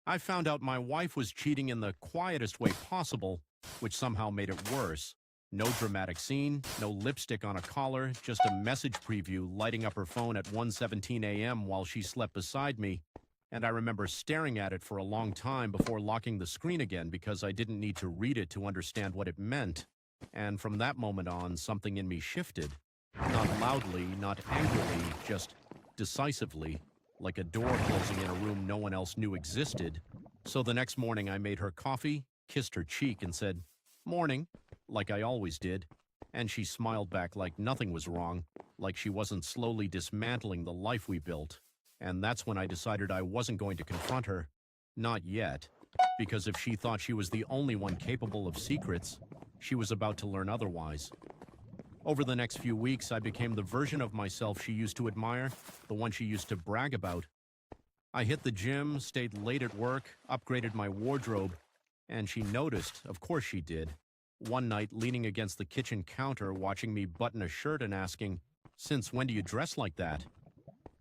I found out my wife was cheating in the quietest way possible, which somehow made it worse. No dramatic scene, no lipstick on a collar, just a message preview lighting up her phone at 1:17 a.m. while she slept beside me, and I remember staring at it for a long time before locking the screen again because I didn't need to read it to understand what it meant. And from that moment on, something in me shifted. Not loudly, not angrily, just decisively, like a door closing in a room no one else knew existed. So the next morning I made her coffee, kissed her cheek, and said, "Morning," like I always did. And she smiled back like nothing was wrong, like she wasn't slowly dismantling the life we built. And that's when I decided I wasn't going to confront her. Not yet. Because if she thought she was the only one capable of secrets, she was about to learn otherwise. Over the next few weeks, I became the version of myself she used to admire, the one she used to brag about. I hit the gym, stayed late at work, upgraded my wardrobe, and she noticed, of course she did. One night, leaning against the kitchen counter, watching me button a shirt and asking, "Since when do you dress like that?"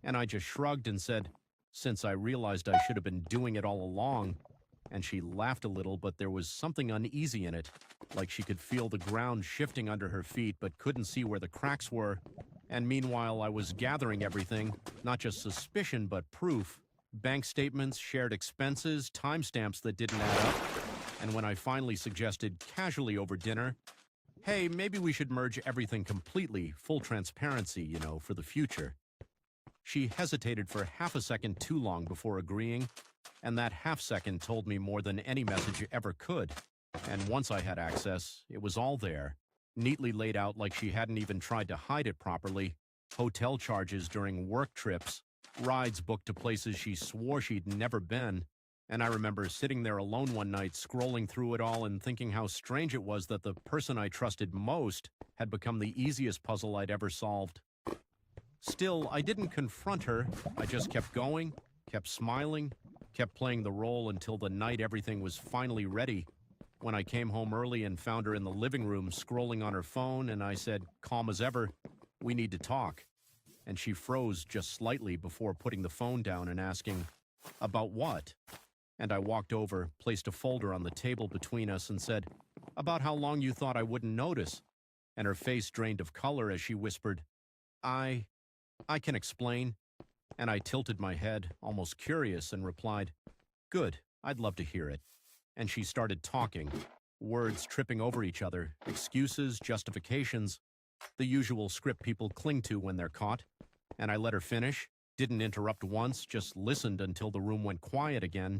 And I just shrugged and said, "Since I realized I should have been doing it all along." And she laughed a little, but there was something uneasy in it, like she could feel the ground shifting under her feet but couldn't see where the cracks were. And meanwhile, I was gathering everything, not just suspicion but proof. Bank statements, shared expenses, timestamps that didn't add up. And when I finally suggested casually over dinner, "Hey, maybe we should merge everything completely, full transparency, for the future," she hesitated for half a second too long before agreeing, and that half second told me more than any message ever could. And once I had access, it was all there, neatly laid out like she hadn't even tried to hide it properly. Hotel charges during work trips, rides booked to places she swore she'd never been. And I remember sitting there alone one night, scrolling through it all and thinking how strange it was that the person I trusted most had become the easiest puzzle I'd ever solved. Still, I didn't confront her. I just kept going, kept smiling, kept playing the role until the night everything was finally ready. When I came home early and found her in the living room scrolling on her phone, and I said, calm as ever, "We need to talk." And she froze just slightly before putting the phone down and asking, "About what?" And I walked over, placed a folder on the table between us and said, "About how long you thought I wouldn't notice." And her face drained of color as she whispered, I can explain." And I tilted my head, almost curious, and replied, "Good, I'd love to hear it." And she started talking, words tripping over each other, excuses, justifications, the usual script people cling to when they're caught. And I let her finish, didn't interrupt once, just listened until the room went quiet again,